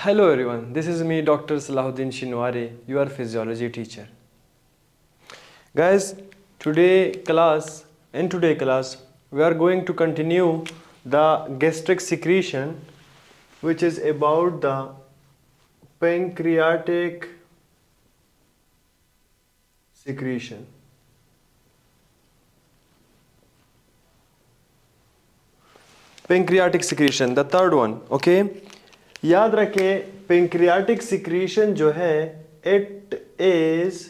Hello everyone, this is me Dr. Salahuddin Shinwari, your physiology teacher. Guys, in today's class, we are going to continue the gastric secretion, which is about the pancreatic secretion. Pancreatic secretion, the third one, okay? याद रखें pancreatic secretion जो है it is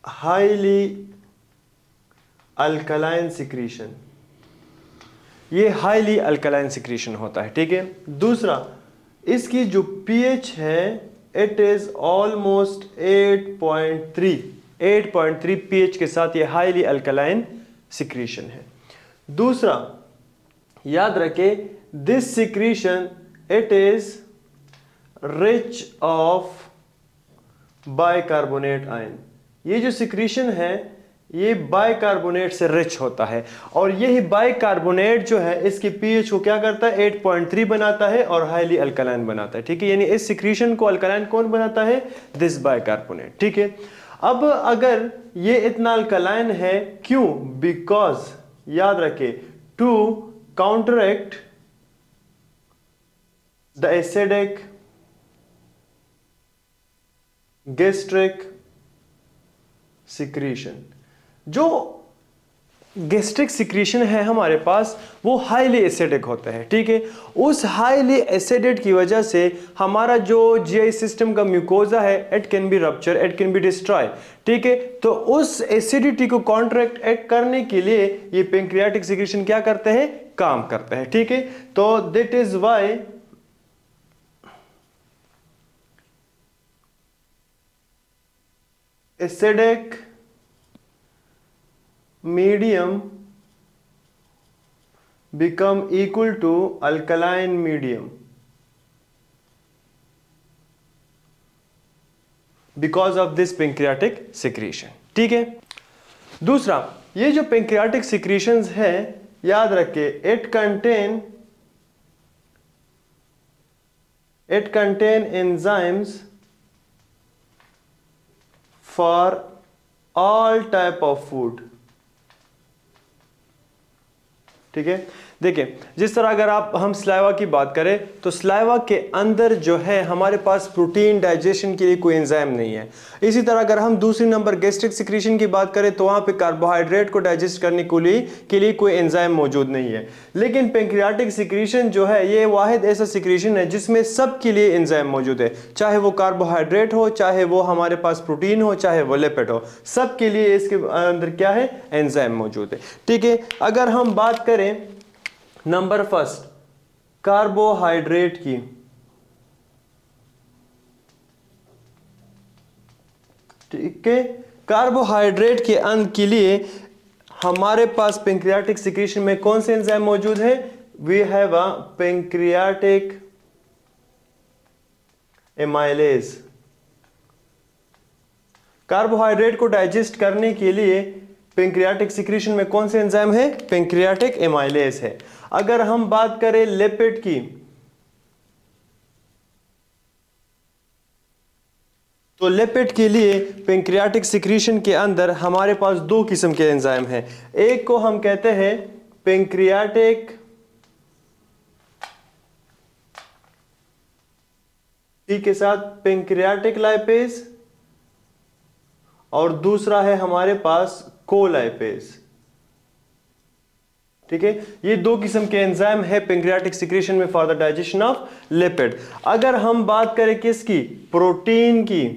highly alkaline secretion, ये highly alkaline secretion होता है, ठीक है। दूसरा, इसकी जो पीएच है इट इज ऑलमोस्ट 8.3 पीएच के साथ ये हाईली अल्कलाइन सिक्रीशन है। दूसरा, याद रखें this secretion it is rich of bicarbonate ion। ये जो सिक्रीशन है ये बाइकार्बोनेट से रिच होता है और यही बाइकार्बोनेट जो है इसकी पीएच को क्या करता है 8.3 बनाता है और हाईली अल्कलाइन बनाता है, ठीक है। यानी इस सिक्रीशन को अल्कलाइन कौन बनाता है? दिस बाइकार्बोनेट, ठीक है। अब अगर ये इतना अल्कलाइन है क्यों? बिकॉज याद रखे to counteract the acidic gastric secretion। जो गैस्ट्रिक सिक्रीशन है हमारे पास वो हाईली एसिडिक होता है, ठीक है। उस हाईली एसिडिक की वजह से हमारा जो जीआई सिस्टम का म्यूकोजा है it can be rupture, it can be destroy, ठीक है। तो उस एसिडिटी को कॉन्ट्रैक्ट करने के लिए ये पेंक्रियाटिक सिक्रीशन क्या करते हैं? काम करते हैं, ठीक है। तो that is why acidic medium become equal to alkaline medium because of this pancreatic secretion, ठीक है। दूसरा, ये जो pancreatic secretions है याद रखिए it contain enzymes for all type of food, ठीक है। देखिए जिस तरह अगर हम स्लाइवा की बात करें तो स्लाइवा के अंदर जो है हमारे पास प्रोटीन डाइजेशन के लिए कोई एंजाइम नहीं है। इसी तरह अगर हम दूसरी नंबर गैस्ट्रिक सिक्रीशन की बात करें तो वहां पे कार्बोहाइड्रेट को डाइजेस्ट करने के लिए कोई एंजाइम मौजूद नहीं है। लेकिन पेंक्रियाटिक सिक्रीशन जो है ये वाहिद ऐसा सिक्रीशन है जिसमें सबके लिए एंजाइम मौजूद है, चाहे वो कार्बोहाइड्रेट हो, चाहे वो हमारे पास प्रोटीन हो, चाहे वो लिपिड हो, सबके लिए इसके अंदर क्या है? एंजाइम मौजूद है, ठीक है। अगर हम बात करें नंबर फर्स्ट कार्बोहाइड्रेट की, ठीक है। कार्बोहाइड्रेट के अंत के लिए हमारे पास पेंक्रियाटिक सिक्रीशन में कौन से एंजाइम मौजूद है? We have a pancreatic amylase. Carbohydrate को डाइजेस्ट करने के लिए पेंक्रियाटिक सिक्रीशन में कौन से एंजाइम है? पेंक्रियाटिक एमाइलेज है। अगर हम बात करें लिपिड की तो लिपिड के लिए पेंक्रियाटिक सिक्रीशन के अंदर हमारे पास दो किस्म के एंजाइम हैं। एक को हम कहते हैं पेंक्रियाटिक टी के साथ पेंक्रियाटिक लाइपेज और दूसरा है हमारे पास कोलाइपेज, ठीक है। ये दो किस्म के एंजाइम है पेंक्रियाटिक सिक्रीशन में for the digestion of lipid. अगर हम बात करें किसकी? प्रोटीन की,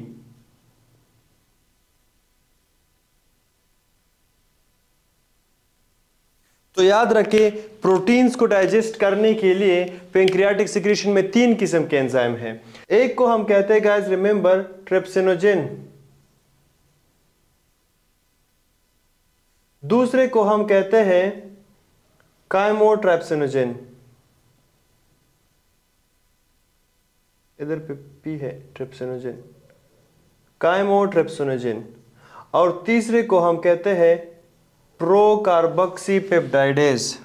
तो याद रखें प्रोटीन्स को डाइजेस्ट करने के लिए पेंक्रियाटिक सिक्रीशन में तीन किस्म के एंजाइम हैं। एक को हम कहते हैं गाइस रिमेंबर ट्रिप्सिनोजेन, दूसरे को हम कहते हैं काइमोट्रिप्सिनोजेन, इधर पे पी है ट्रिप्सिनोजेन, काइमोट्रिप्सिनोजेन, और तीसरे को हम कहते हैं प्रोकार्बोक्सीपेप्टाइडेज।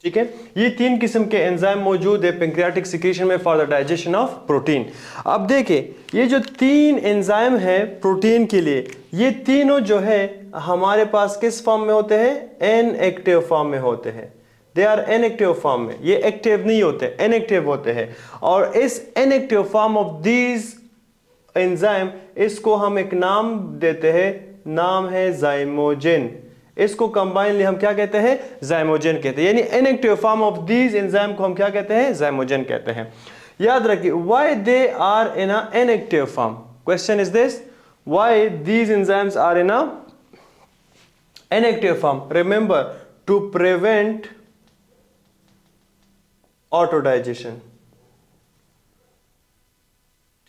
ठीक है, ये 3 किस्म के एंजाइम मौजूद है पेंक्रियाटिक सिक्रीशन में for the digestion of protein. अब देखिए ये जो 3 एंजाइम है प्रोटीन के लिए, ये तीनों जो है हमारे पास किस फॉर्म में होते हैं? इनएक्टिव फॉर्म में होते हैं। दे आर इनएक्टिव फॉर्म में, ये एक्टिव नहीं होते, इनएक्टिव होते हैं। और इस inactive form of these enzyme, इसको हम एक नाम देते हैं, नाम है जाइमोजेन। इसको कंबाइनली हम क्या कहते हैं? जाइमोजेन कहते हैं। यानी inactive form of these enzyme को हम क्या कहते हैं? जाइमोजेन कहते हैं। याद रखिए, why they are in a inactive form? Question is this, why these enzymes are in a inactive form? Remember, to prevent auto digestion.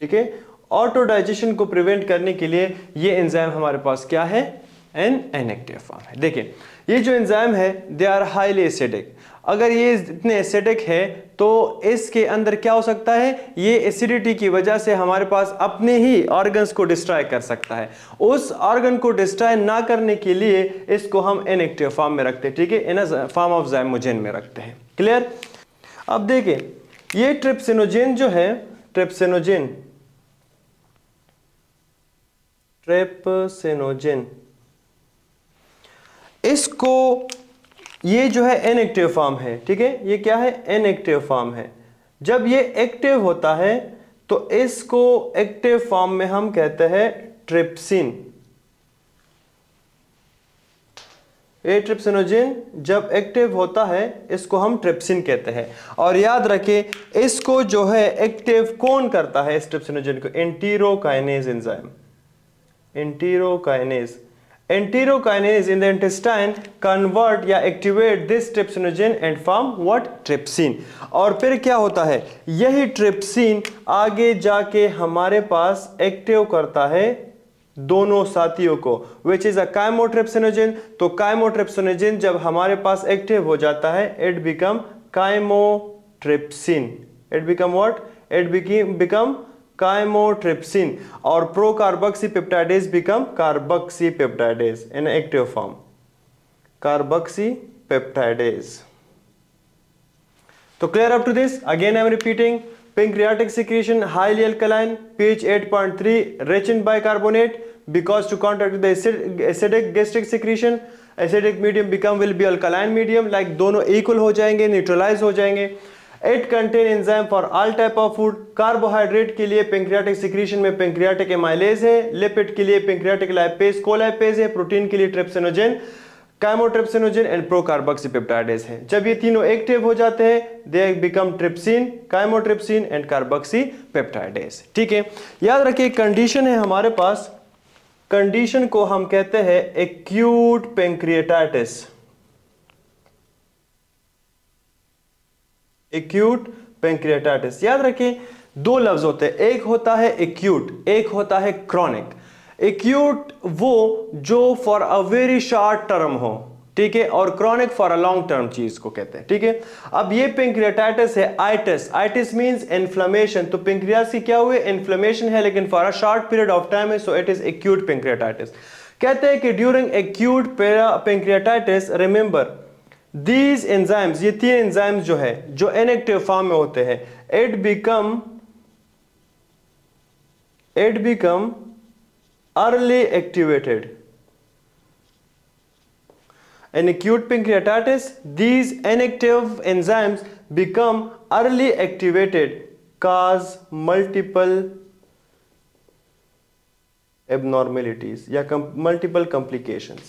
ठीक है, ऑटो डाइजेशन को प्रिवेंट करने के लिए ये एंजाइम हमारे पास क्या है? इनएक्टिव फॉर्म है। देखिए ये जो एंजाइम है दे आर हाईली एसिडिक। अगर ये इतने एसिडिक है तो इसके अंदर क्या हो सकता है? ये एसिडिटी की वजह से हमारे पास अपने ही ऑर्गन्स को डिस्ट्रॉय कर सकता है। उस ऑर्गन को डिस्ट्रॉय ना करने के लिए इसको हम इनएक्टिव फॉर्म में रखते हैं। ठीक है, इन फॉर्म ऑफ जाइमोजेन में रखते हैं। क्लियर? अब देखिए ये ट्रिप्सिनोजेन जो है, ट्रिप्सिनोजेन इसको, ये जो है इनएक्टिव फॉर्म है। ठीक है, ये क्या है? इनएक्टिव फॉर्म है। जब ये एक्टिव होता है तो इसको एक्टिव फॉर्म में हम कहते हैं ट्रिप्सिन। ये ट्रिप्सिनोजेन जब एक्टिव होता है इसको हम ट्रिप्सिन कहते हैं। और याद रखिए इसको जो है एक्टिव कौन करता है इस ट्रिप्सिनोजेन को? Enterokinase enzyme. Enterokinase in the intestine convert या activate this trypsinogen and form what? Trypsin। और फिर क्या होता है? यही ट्रिप्सिन आगे जाके हमारे पास एक्टिव करता है दोनों साथियों को, which is a chymotrypsinogen। तो chymotrypsinogen जब हमारे पास एक्टिव हो जाता है it become chymotrypsin। It become what? It become chymotrypsin। और procarboxypeptidase become carboxypeptidase in active form, carboxypeptidase। तो clear up to this? Again I am repeating, pancreatic secretion highly alkaline, pH 8.3, rich in bicarbonate, because to counteract the acidic gastric secretion, acidic medium will be alkaline medium, like दोनों equal हो जाएंगे, neutralize हो जाएंगे। It contain enzyme for all type of food। Carbohydrate के लिए pancreatic secretion में pancreatic amylase है, lipid के लिए पेंक्रियाटिक लाइपेज कोलाइपेज है, प्रोटीन के लिए ट्रिप्सिनोजेन, काइमोट्रिप्सिनोजेन एंड प्रोकार्बोक्सीपेप्टाइडेज है। जब ये तीनों एक्टिव हो जाते हैं they become trypsin, chymotrypsin and carboxypeptidase. ठीक है, याद रखिए कंडीशन है हमारे पास, कंडीशन को हम कहते हैं एक्यूट पेंक्रियाटाइटिस। Acute pancreatitis. याद रखिए दो लफ्ज होते हैं, एक होता है एक्यूट, एक होता है क्रॉनिक। एक्यूट वो जो for a very short term हो, ठीक है, और chronic for a long term चीज को कहते हैं। ठीक है, अब ये पेंक्रियाटाइटिस है आइटिस। Itis means inflammation. तो पेंक्रियास की क्या हुई? इन्फ्लेमेशन है, लेकिन for a short period of time है, so it is acute pancreatitis. कहते हैं कि during acute pancreatitis remember these enzymes, ये 3 एंजाइम्स जो है जो इनएक्टिव फॉर्म में होते हैं, it become early activated. In acute pancreatitis, these inactive enzymes become early activated, cause multiple abnormalities या multiple complications।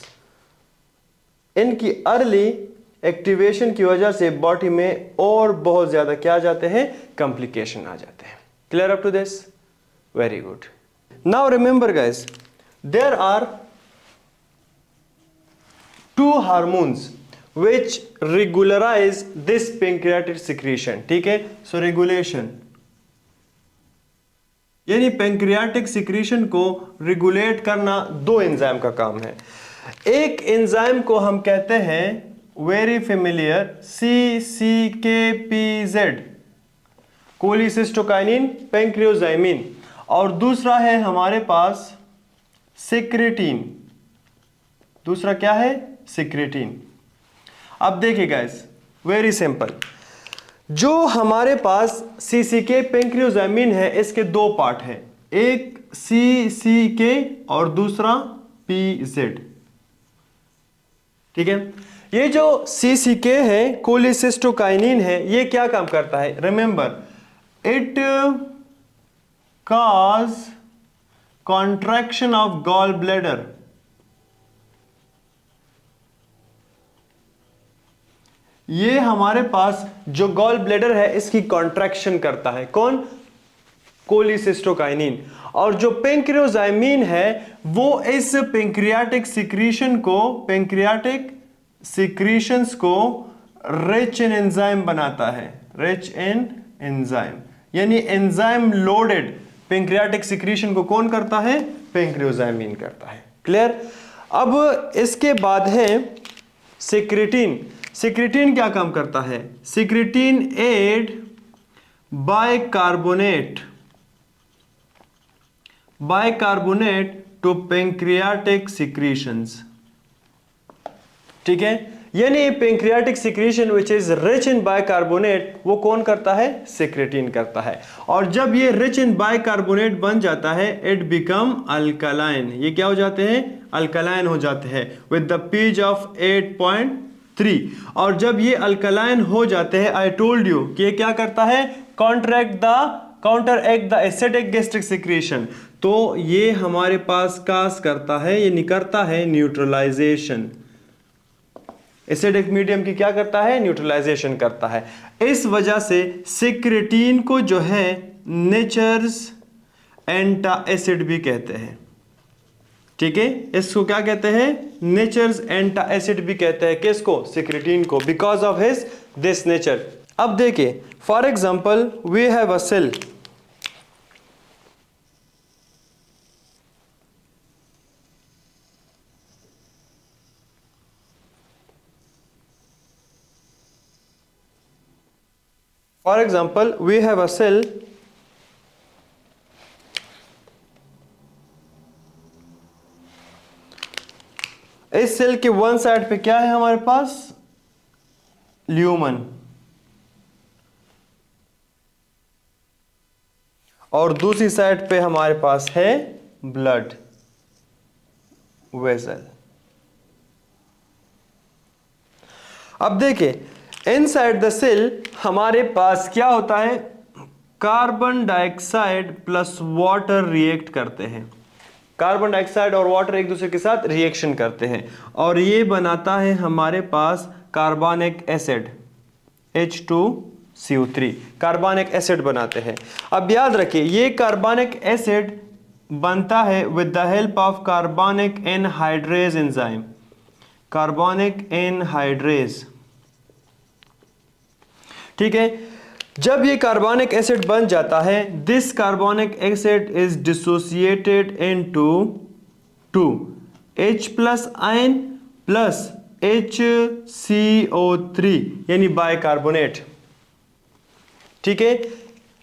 इनकी अर्ली एक्टिवेशन की वजह से बॉडी में और बहुत ज्यादा क्या आ जाते हैं? कॉम्प्लिकेशन आ जाते हैं। Clear up to this? Very good. Now remember guys, there are 2 hormones which regularize this pancreatic secretion। ठीक है, सो रेगुलेशन यानी पेंक्रियाटिक सिक्रीशन को रेगुलेट करना 2 एंजाइम का काम है। एक एंजाइम को हम कहते हैं वेरी फेमिलियर CCKPZ, कोलिसिस्टोकाइनिन पेंक्रियोजाइमिन, और दूसरा है हमारे पास सिक्रेटिन। दूसरा क्या है? सिक्रेटिन। अब देखिए गाइस, वेरी सिंपल। जो हमारे पास CCK पेंक्रियोजामिन है, इसके दो पार्ट है, एक CCK और दूसरा PZ। ठीक है, ये जो CCK है, कोलिसिस्टोकाइनिन है, ये क्या काम करता है? Remember, it cause contraction of gall bladder. ये हमारे पास जो गॉल ब्लैडर है, इसकी कॉन्ट्रैक्शन करता है। कौन? कोलिसिस्टोकाइनिन। और जो पेंक्रियोजाइमिन है, वो इस पेंक्रियाटिक सिक्रीशन को, पेंक्रियाटिक सिक्रीशंस को रिच इन एंजाइम बनाता है। रिच इन एंजाइम, यानी एंजाइम लोडेड पेंक्रियाटिक सिक्रीशन को कौन करता है? पेंक्रियोजाइमिन करता है। क्लियर? अब इसके बाद है सिक्रेटिन। सिक्रेटिन क्या काम करता है? Secretin add bicarbonate to pancreatic secretions. ठीक है, यानी pancreatic secretion which is rich in bicarbonate, वो कौन करता है? सिक्रेटिन करता है। और जब ये रिच इन बाइकार्बोनेट बन जाता है, इट बिकम अल्कलाइन। ये क्या हो जाते हैं? अल्कलाइन हो जाते हैं विद द pH ऑफ 8.3। और जब ये अल्कलाइन हो जाते हैं, आई टोल्ड यू कि ये क्या करता है? Counteract the acidic gastric secretion. तो ये हमारे पास कास करता है, ये करता है न्यूट्रलाइजेशन। एसिडिक मीडियम की क्या करता है? न्यूट्रलाइजेशन करता है। इस वजह से सिक्रेटिन को जो है नेचर्स एंटाएसिड भी कहते हैं। ठीक है, इसको क्या कहते हैं? नेचर्स एंटाएसिड भी कहते हैं। किसको? सिक्रेटिन को, because of his this nature. अब देखिए, for example we have a cell, for example we have a cell, इस सेल के वन साइड पे क्या है हमारे पास? ल्यूमन, और दूसरी साइड पे हमारे पास है ब्लड वेसल। अब देखिए, इनसाइड द सेल हमारे पास क्या होता है? Carbon dioxide plus water react करते हैं। कार्बन डाइऑक्साइड और वाटर एक दूसरे के साथ रिएक्शन करते हैं, और ये बनाता है हमारे पास कार्बनिक एसिड H2CO3। कार्बनिक एसिड बनाते हैं। अब याद रखिए, ये कार्बनिक एसिड बनता है with the help of carbonic anhydrase enzyme. Carbonic anhydrase, ठीक है। जब ये कार्बनिक एसिड बन जाता है, this carbonic acid is dissociated into 2 H plus ion plus HCO3 यानी बाइकार्बोनेट। ठीक है,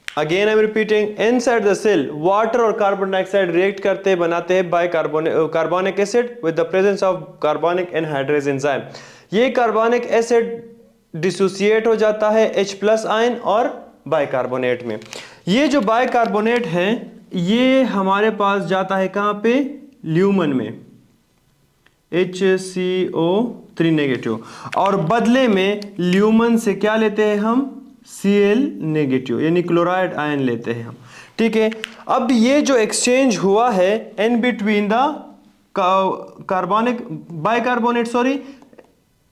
again I am repeating, inside the cell water और कार्बन डाइऑक्साइड रिएक्ट करते बनाते हैं carbonic acid with the presence of carbonic anhydrase enzyme. ये carbonic acid dissociate हो जाता है H प्लस आयन और बाइकार्बोनेट में। ये जो बाइकार्बोनेट है, ये हमारे पास जाता है कहाँ पे? ल्यूमन में, HCO3 नेगेटिव, और बदले में ल्यूमन से क्या लेते हैं हम? Cl नेगेटिव यानी क्लोराइड आयन लेते हैं हम। ठीक है, अब ये जो एक्सचेंज हुआ है in between the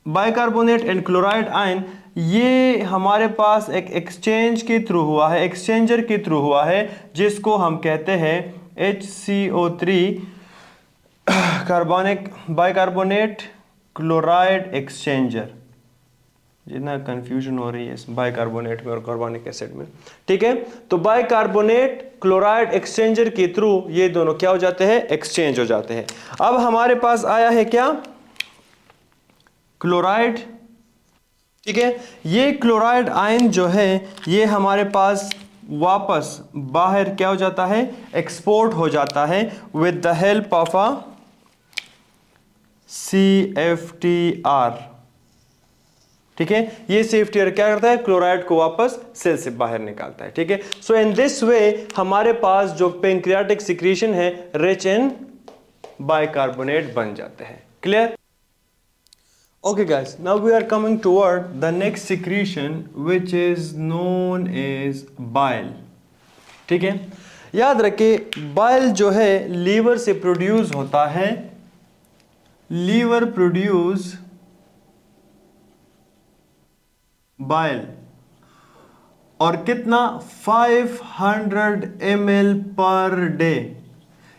bicarbonate and chloride ion, ये हमारे पास एक एक्सचेंज के थ्रू हुआ है, एक्सचेंजर के थ्रू हुआ है, जिसको हम कहते हैं HCO3 बाइकार्बोनेट क्लोराइड एक्सचेंजर। जितना कंफ्यूजन हो रही है इस बाइकार्बोनेट में और कार्बनिक एसिड में। ठीक है, तो बाइकार्बोनेट क्लोराइड एक्सचेंजर के थ्रू ये दोनों क्या हो जाते हैं? एक्सचेंज हो जाते हैं। अब हमारे पास आया है क्या? क्लोराइड। ठीक है, ये क्लोराइड आयन जो है, ये हमारे पास वापस बाहर क्या हो जाता है? एक्सपोर्ट हो जाता है with the help of a CFTR। ठीक है, ये सेफ्टी एयर क्या करता है, क्लोराइड को वापस सेल से बाहर निकालता है। ठीक है, सो इन दिस वे हमारे पास जो पेंक्रियाटिक सिक्रीशन है रिच इन बाइकार्बोनेट बन जाते हैं। Clear? Okay guys, now we are coming toward the next secretion which is known as bile। ठीक है, याद रखिए बाइल जो है लीवर से प्रोड्यूस होता है, लीवर प्रोड्यूस बाइल, और कितना 500 ml पर डे,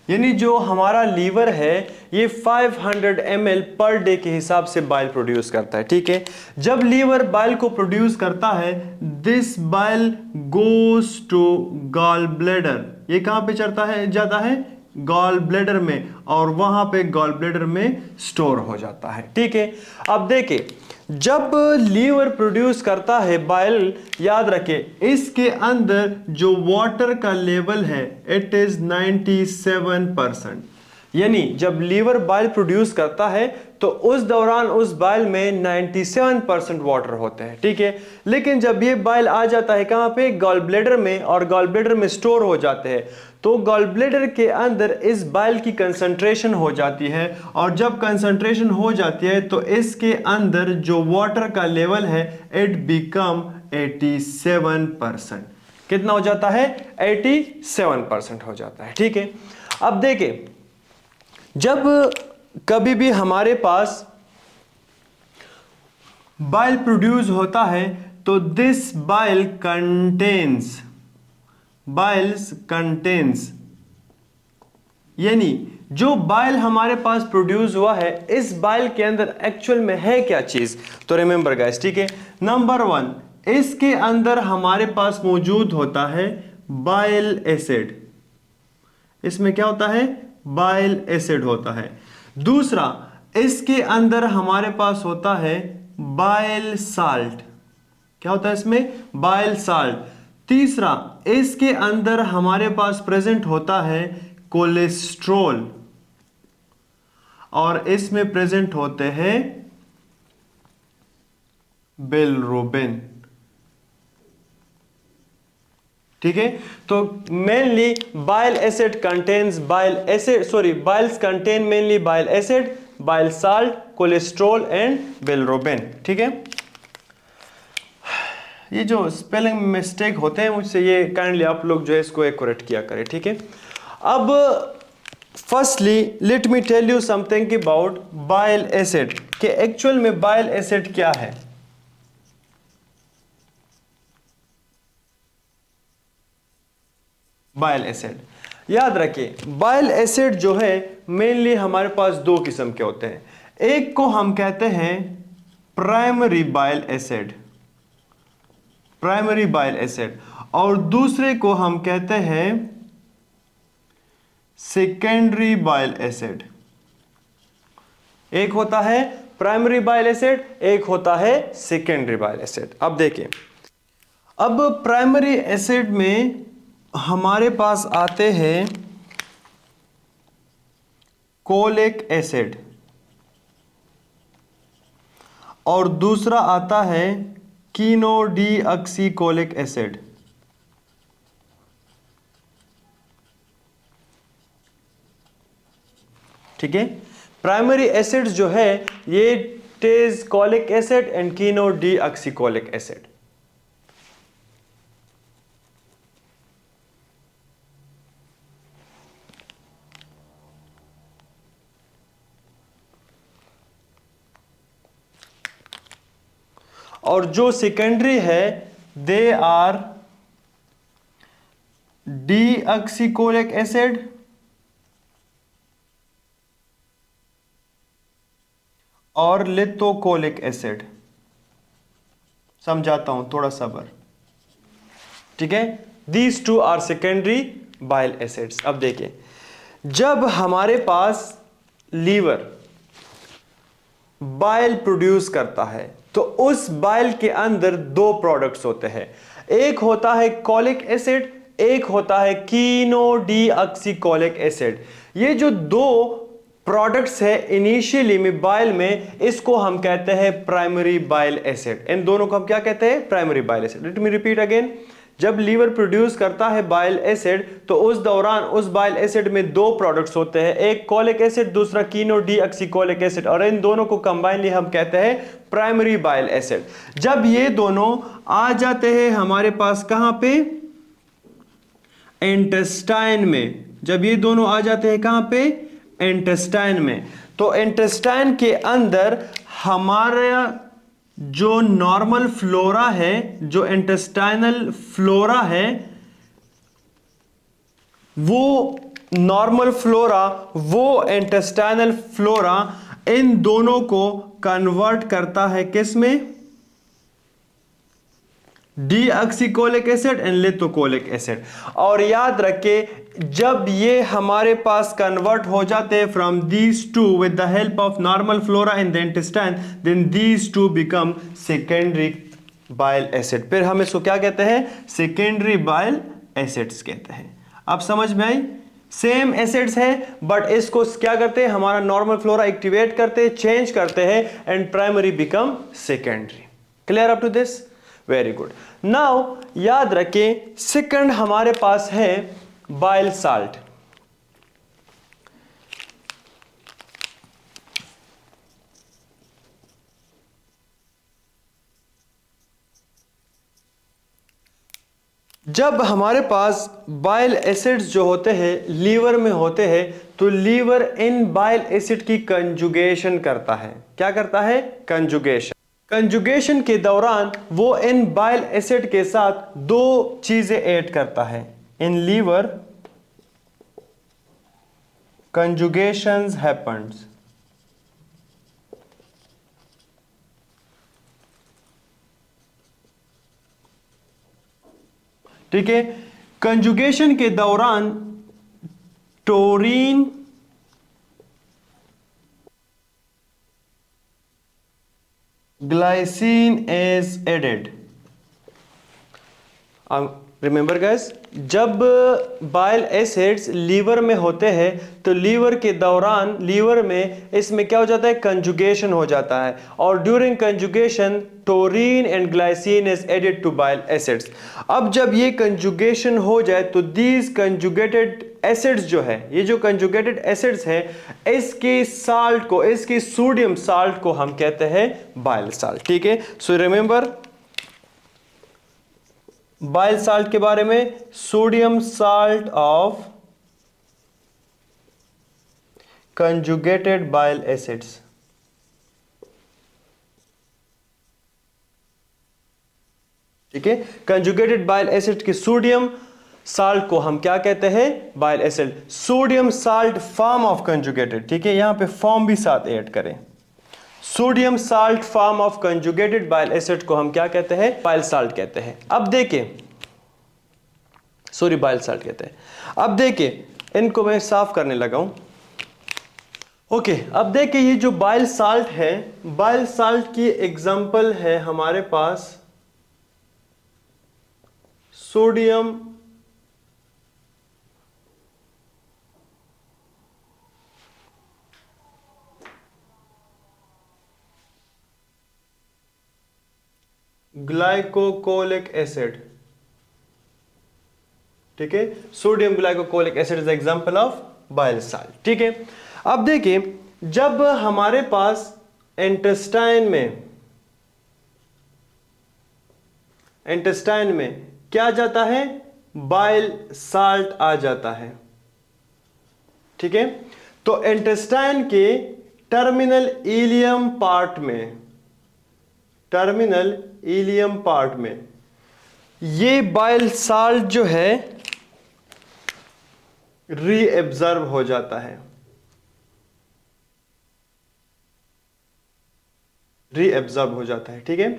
यानी जो हमारा लीवर है ये 500 ml पर डे के हिसाब से बाइल प्रोड्यूस करता है। ठीक है, जब लीवर बाइल को प्रोड्यूस करता है this bile goes to gall bladder, ये कहां पे चढ़ता है, जाता है गॉल ब्लैडर में, और वहां पे गॉल ब्लैडर में स्टोर हो जाता है। ठीक है, अब देखिए जब लीवर प्रोड्यूस करता है बाइल, याद रखें इसके अंदर जो वाटर का लेवल है इट इज 97%, यानी जब लीवर बाइल प्रोड्यूस करता है तो उस दौरान उस बाइल में 97% वाटर होते हैं। ठीक है, लेकिन जब ये बाइल आ जाता है कहां पे, गॉल ब्लैडर में, और गॉल ब्लैडर में स्टोर हो जाते हैं, तो गॉल ब्लैडर के अंदर इस बाइल की कंसंट्रेशन हो जाती है, और जब कंसंट्रेशन हो जाती है तो इसके अंदर जो वाटर का लेवल है इट बिकम 87%। कितना हो जाता है, 87% हो जाता है। ठीक है, अब देखिए जब कभी भी हमारे पास बाइल प्रोड्यूस होता है तो दिस बाइल कंटेन्स, यानी जो बाइल हमारे पास प्रोड्यूस हुआ है इस बाइल के अंदर एक्चुअल में है क्या चीज, तो रिमेंबर गाइस। ठीक है, नंबर 1 इसके अंदर हमारे पास मौजूद होता है बाइल एसिड, इसमें क्या होता है, बाइल एसिड होता है। दूसरा इसके अंदर हमारे पास होता है बाइल साल्ट, क्या होता है इसमें, बाइल साल्ट। तीसरा इसके अंदर हमारे पास प्रेजेंट होता है कोलेस्ट्रॉल, और इसमें प्रेजेंट होते हैं बिलरुबिन। ठीक है, तो mainly bile acid contains Biles contain mainly bile acid, bile salt, cholesterol and bilirubin. ठीक है, ये जो स्पेलिंग मिस्टेक होते हैं मुझसे ये काइंडली आप लोग जो है इसको एक्यूरेट किया करें। ठीक है, अब firstly let me tell you something about bile acid, कि एक्चुअल में बाइल एसिड क्या है। बाइल एसिड, याद रखिए बाइल एसिड जो है मेनली हमारे पास दो किस्म के होते हैं, एक को हम कहते हैं प्राइमरी बाइल एसिड, और दूसरे को हम कहते हैं सेकेंडरी बाइल एसिड। एक होता है प्राइमरी बाइल एसिड, एक होता है सेकेंडरी बाइल एसिड। अब देखिए, अब प्राइमरी एसिड में हमारे पास आते हैं कोलिक एसिड, और दूसरा आता है कीनोडीऑक्सीकोलिक एसिड। ठीक है, प्राइमरी एसिड्स जो है ये it is cholic acid and chenodeoxycholic acid. और जो सेकेंडरी है दे आर डीऑक्सीकोलिक एसिड और लिथोकोलिक एसिड। समझाता हूं, थोड़ा सब्र। ठीक है, these two are secondary bile acids. अब देखिए, जब हमारे पास लीवर बाइल प्रोड्यूस करता है तो उस बाइल के अंदर दो प्रोडक्ट्स होते हैं, एक होता है कोलिक एसिड, एक होता है कीनोडीऑक्सीकोलिक एसिड। ये जो दो प्रोडक्ट्स है इनिशियली में बाइल में, इसको हम कहते हैं प्राइमरी बाइल एसिड। इन दोनों को हम क्या कहते हैं? Primary bile acid. Let me repeat again, जब लीवर प्रोड्यूस करता है बाइल एसिड तो उस दौरान उस बाइल एसिड में दो प्रोडक्ट्स होते हैं, एक कोलिक एसिड, दूसरा कीनो डीऑक्सीकोलिक एसिड, और इन दोनों को कंबाइनली हम कहते हैं प्राइमरी बाइल एसिड। जब ये दोनों आ जाते हैं हमारे पास कहां पे? इंटेस्टाइन में। जब ये दोनों आ जाते हैं कहां पे? इंटेस्टाइन में। तो इंटेस्टाइन के अंदर हमारा जो नॉर्मल फ्लोरा है, जो इंटेस्टाइनल फ्लोरा है, वो नॉर्मल फ्लोरा, वो इंटेस्टाइनल फ्लोरा इन दोनों को कन्वर्ट करता है किस में? Deoxycholic acid and lithocholic acid. और याद रखें, जब ये हमारे पास कन्वर्ट हो जाते हैं from these two with the help of normal flora in the intestine, then these two become secondary bile acid. फिर हम इसको क्या कहते हैं? सेकेंडरी बाइल एसिड्स कहते हैं। अब समझ में आई? सेम एसिड्स है बट इसको क्या करते हैं? हमारा नॉर्मल फ्लोरा एक्टिवेट करते हैं, चेंज करते हैं and primary become secondary. Clear up to this? Very good. Now याद रखें, सेकंड हमारे पास है बाइल साल्ट। जब हमारे पास बाइल एसिड्स जो होते हैं लीवर में होते हैं तो लीवर इन बाइल एसिड की कंजुगेशन करता है। क्या करता है? कंजुगेशन। कंजुगेशन के दौरान वो इन बाइल एसिड के साथ दो चीजें ऐड करता है। In liver conjugations happens. ठीक है, कंजुगेशन के दौरान taurine glycine is added. Remember guys, जब बाइल एसिड्स लीवर में होते हैं तो लीवर के दौरान लीवर में इसमें क्या हो जाता है? कंजुगेशन हो जाता है, और during conjugation taurine and glycine is added to bile acids. अब जब ये कंजुगेशन हो जाए तो दीज कंजुगेटेड एसिड्स जो है, ये जो कंजुगेटेड एसिड्स है, इसके साल्ट को, इसके सोडियम साल्ट को हम कहते हैं बाइल साल्ट। ठीक है, सो रिमेंबर बाइल साल्ट के बारे में, sodium salt of conjugated bile acids. ठीक है, कंजुगेटेड बाइल एसिड के सोडियम साल्ट को हम क्या कहते हैं? Bile acid. Sodium salt form of conjugated. ठीक है, यहां पे फॉर्म भी साथ ऐड करें। Sodium salt form of conjugated bile acid को हम क्या कहते हैं? बाइल साल्ट कहते हैं। अब देखें, सॉरी बाइल साल्ट कहते हैं। अब देखें, इनको मैं साफ करने लगा हूं। ओके, अब देखें, ये जो बाइल साल्ट है, बाइल साल्ट की एग्जांपल है हमारे पास सोडियम ग्लाइकोकोलिक एसिड। ठीक है, sodium glycocholic acid is example of bile salt. ठीक है, अब देखिए, जब हमारे पास इंटेस्टाइन में क्या जाता है? बाइल साल्ट आ जाता है। ठीक है, तो इंटेस्टाइन के टर्मिनल इलियम पार्ट में, टर्मिनल इलियम पार्ट में ये बाइल साल्ट जो है रीएब्जॉर्ब हो जाता है, रीएब्जॉर्ब हो जाता है। ठीक है,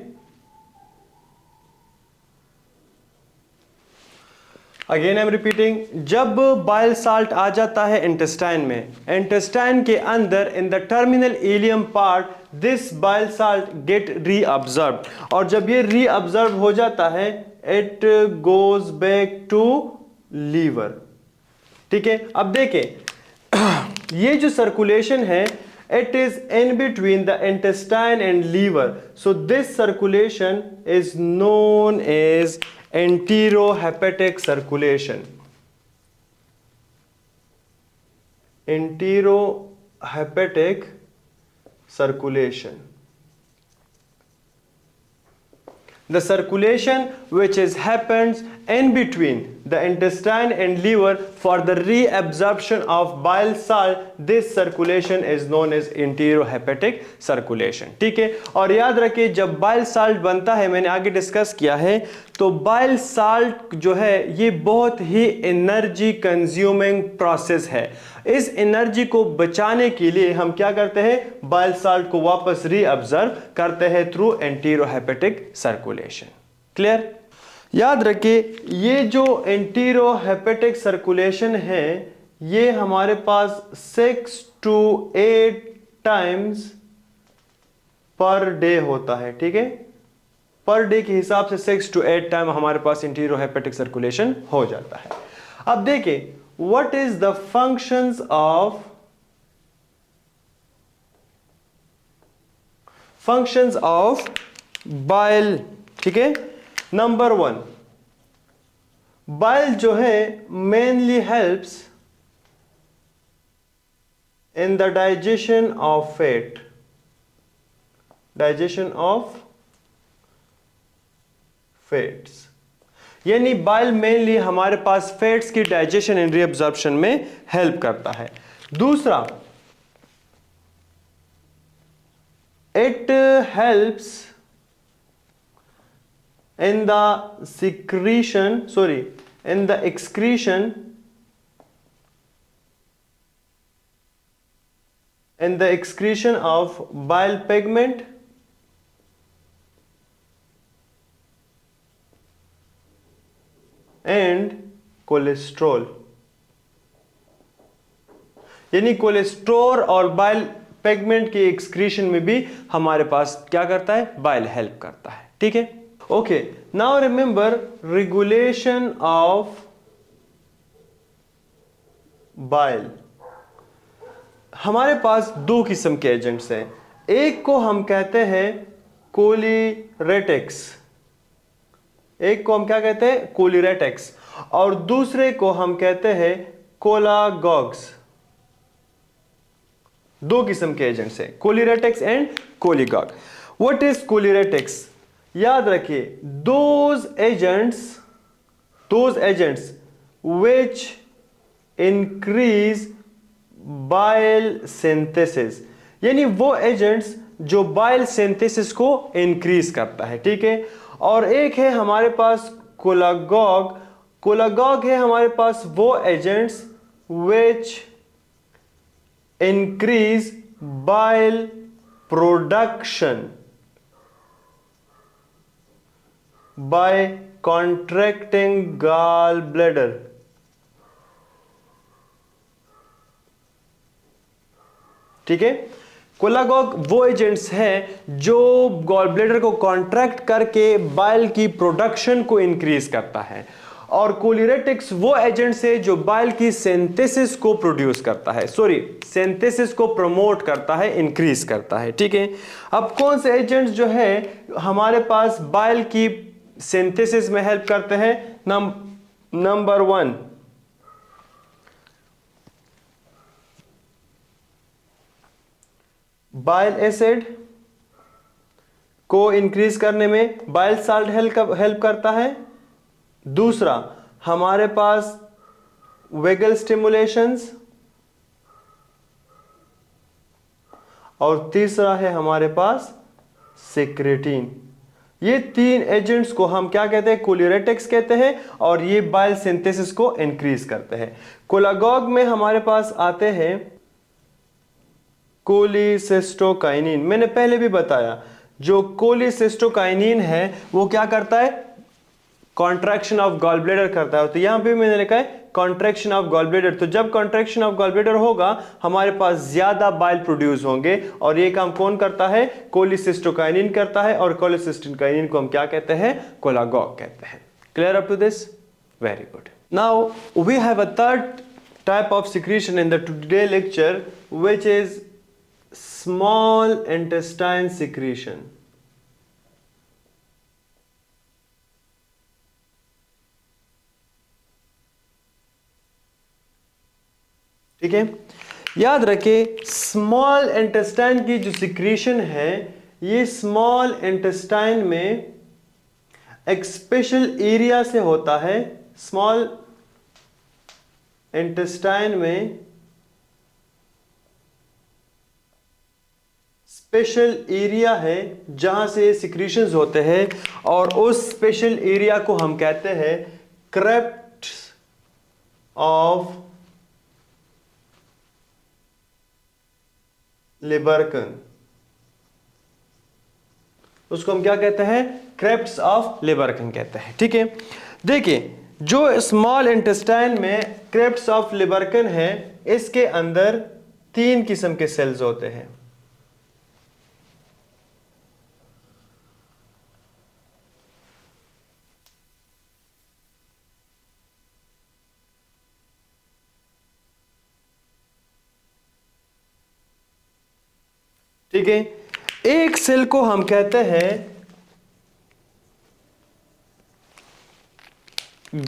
अगेन आई एम रिपीटिंग, जब बाइल साल्ट आ जाता है इंटेस्टाइन में, इंटेस्टाइन के अंदर in the terminal ileum part this bile salt get reabsorb, और जब ये रीअब्जॉर्ब हो जाता है it goes back to liver. ठीक है, अब देखें ये जो सर्कुलेशन है it is in between the intestine and liver, so this circulation is known as enterohepatic circulation. Enterohepatic circulation, the circulation which is happens in between the intestine and liver for the reabsorption of bile salt, this circulation is known as enterohepatic circulation. ठीक है, और याद रखिए जब bile salt बनता है, मैंने आगे डिस्कस किया है, तो बाइल साल्ट जो है ये बहुत ही एनर्जी कंज्यूमिंग प्रोसेस है। इस एनर्जी को बचाने के लिए हम क्या करते हैं, बाइल साल्ट को वापस रीअब्जॉर्ब करते हैं थ्रू एंटीरोहेपेटिक सर्कुलेशन। क्लियर? याद रखिए ये जो एंटीरोहेपेटिक सर्कुलेशन है ये हमारे पास 6 to 8 टाइम्स पर डे होता है। ठीक है, पर डे के हिसाब से 6 to 8 टाइम हमारे पास एंटीरोहेपेटिक सर्कुलेशन हो जाता है। अब देखिए what is the functions of bile। ठीक है, नंबर 1, बाइल जो है mainly helps in the digestion of fat, digestion of fats, यानी बाइल मेनली हमारे पास फैट्स की डाइजेशन एंड रीअब्जॉर्प्शन में हेल्प करता है। दूसरा, it helps in the excretion of bile pigment and cholesterol, यानी कोलेस्ट्रॉल और बाइल पिगमेंट के एक्सक्रीशन में भी हमारे पास क्या करता है, बाइल हेल्प करता है। ठीक है, okay, now remember regulation of bile. हमारे पास दो किस्म के एजेंट्स हैं, एक को हम कहते हैं कोलिरेटिक्स, एक को हम क्या कहते हैं, कोलिरेटिक्स, और दूसरे को हम कहते हैं कोलागॉग्स। दो किस्म के एजेंट्स हैं, choleretics and cholagogue. What is choleretics? याद रखिए those agents which increase bile synthesis, यानी वो एजेंट्स जो बाइल सिंथेसिस को इंक्रीज करता है। ठीक है, और एक है हमारे पास कोलागॉग। कोलागॉग है हमारे पास वो agents which increase bile production by contracting gallbladder। ठीक है, कोलागॉग वो एजेंट्स हैं जो गॉल ब्लैडर को कॉन्ट्रैक्ट करके बाइल की प्रोडक्शन को इंक्रीज करता है, और कोलिरेटिक्स वो एजेंट्स है जो बाइल की सिंथेसिस को प्रोड्यूस करता है, सिंथेसिस को प्रमोट करता है, इंक्रीज करता है। ठीक है, अब कौन से एजेंट्स जो है हमारे पास बाइल की सिंथेसिस में हेल्प करते हैं? नंबर 1, बाइल एसिड को इंक्रीज करने में बाइल साल्ट हेल्प करता है। दूसरा, हमारे पास वेगल स्टिमुलेशंस, और तीसरा है हमारे पास सिक्रेटिन। ये तीन एजेंट्स को हम क्या कहते हैं, कोलिरेटिक्स कहते हैं, और ये बाइल सिंथेसिस को इंक्रीज करते हैं। कोलागॉग में हमारे पास आते हैं कोलिसिस्टोकाइनिन। मैंने पहले भी बताया जो कोलिसिस्टोकाइनिन है वो क्या करता है, कॉन्ट्रैक्शन ऑफ गॉल ब्लैडर करता है। तो यहां पे मैंने लिखा है कॉन्ट्रैक्शन ऑफ गॉल ब्लैडर। तो जब कॉन्ट्रैक्शन ऑफ गॉल ब्लैडर होगा हमारे पास ज्यादा बाइल प्रोड्यूस होंगे, और ये काम कौन करता है, कोलिसिस्टोकाइनिन करता है, और कोलिसिस्टोकाइनिन को हम क्या कहते हैं, कोलागॉग कहते हैं। Clear up to this? Very good. Now we have a third type of secretion in the today lecture, which is small intestine secretion. ठीक है, याद रखें स्मॉल इंटेस्टाइन की जो सिक्रीशन है, ये स्मॉल इंटेस्टाइन में एक स्पेशल एरिया से होता है। स्मॉल इंटेस्टाइन में स्पेशल एरिया है जहां से सिक्रीशंस होते हैं, और उस स्पेशल एरिया को हम कहते हैं क्रेप्ट ऑफ लिबर्कन। उसको हम क्या कहते हैं? क्रेप्ट्स ऑफ लिबर्कन कहते हैं। ठीक है, देखिए जो स्मॉल इंटेस्टाइन में क्रेप्ट्स ऑफ लिबर्कन है, इसके अंदर 3 किस्म के सेल्स होते हैं। ठीक है, एक सेल को हम कहते हैं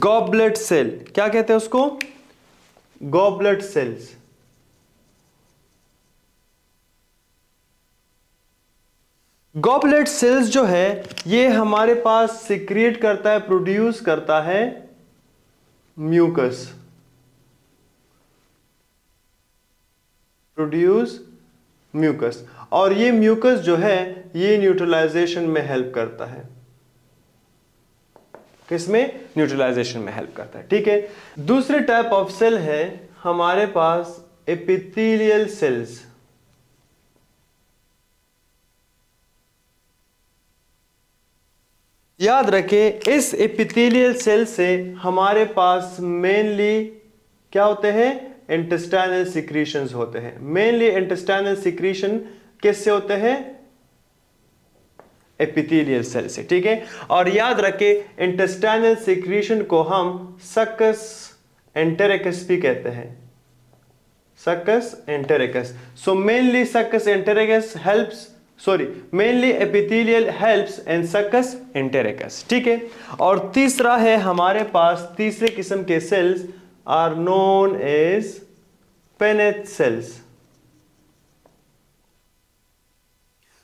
गॉबलेट सेल। क्या कहते हैं उसको? Goblet cells. गॉबलेट सेल्स जो है ये हमारे पास सिक्रिएट करता है, प्रोड्यूस करता है म्यूकस। प्रोड्यूस म्यूकस, और ये म्यूकस जो है ये न्यूट्रलाइजेशन में हेल्प करता है। किसमें? न्यूट्रलाइजेशन में हेल्प करता है। ठीक है, दूसरे टाइप ऑफ सेल है हमारे पास एपिथेलियल सेल्स। याद रखें इस एपिथेलियल सेल से हमारे पास मेनली क्या होते हैं? इंटेस्टाइनल सिक्रीशंस होते हैं। मेनली इंटेस्टाइनल सिक्रीशन किससे होते हैं? एपिथेलियल सेल से। ठीक है, और याद रखें इंटेस्टाइनल सिक्रीशन को हम सक्कस एंटेरिकस भी कहते हैं। Succus entericus. So mainly succus entericus helps, mainly epithelial helps in succus entericus. ठीक है, और तीसरा है हमारे पास, तीसरे किस्म के cells are known as paneth cells.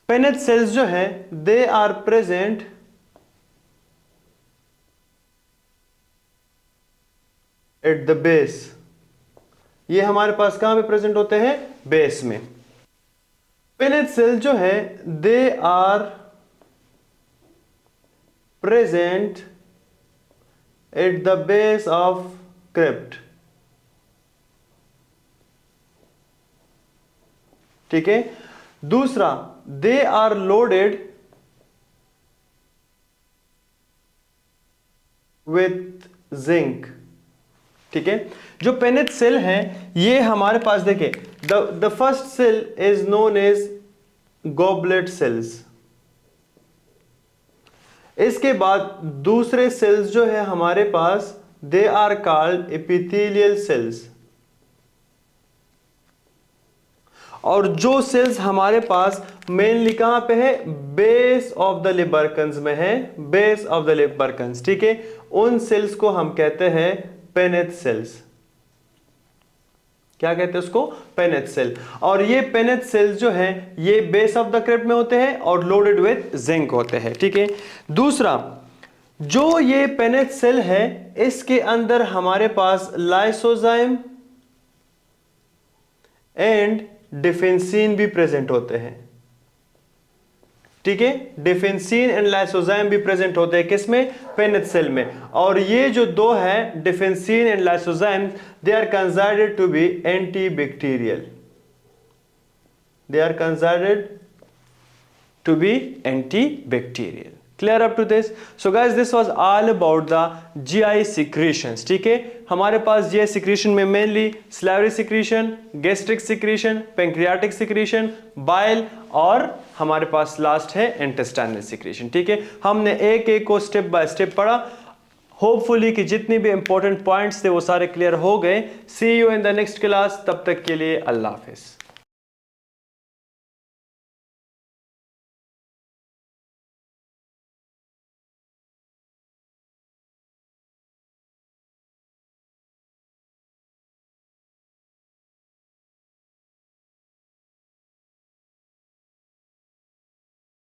Paneth cells जो है they are present at the base. ये हमारे पास कहां पे प्रेजेंट होते हैं? बेस में। पेनेट सेल्स जो है they are present at the base of crypt. ठीक है, दूसरा they are loaded with zinc. ठीक है, जो पेनेट सेल है ये हमारे पास देखिए, the first cell is known as goblet cells. इसके बाद दूसरे सेल्स जो है हमारे पास they are called epithelial cells. और जो सेल्स हमारे पास मेनली कहां पे है? बेस ऑफ द लिबर्कन्स में है, बेस ऑफ द लिबर्कन्स। ठीक है, उन सेल्स को हम कहते हैं पेनेट सेल्स। क्या कहते हैं उसको? पेनेट सेल। और ये पेनेट सेल्स जो है ये बेस ऑफ द क्रेप्ट में होते हैं और लोडेड विद जिंक होते हैं। ठीक है, दूसरा जो ये पेनेट सेल है इसके अंदर हमारे पास लाइसोजाइम एंड डिफेंसिन भी प्रेजेंट होते हैं। ठीक है, डिफेंसिन एंड लाइसोजाइम भी प्रेजेंट होते हैं किसमें? पेनेट सेल में। और ये जो दो है defensin and lysozyme, they are considered to be anti bacterial. They are considered to be anti bacterial. Clear up to this? So guys, this was all about the GI secretions. ठीक है, हमारे पास GI secretion में mainly salivary secretion, gastric secretion, pancreatic secretion, bile और हमारे पास last है intestinal secretion. ठीक है, हमने एक एक को स्टेप बाय स्टेप पढ़ा। होपफुली कि जितनी भी इंपॉर्टेंट पॉइंट्स थे वो सारे क्लियर हो गए। See you in the next class, तब तक के लिए अल्लाह हाफिज़।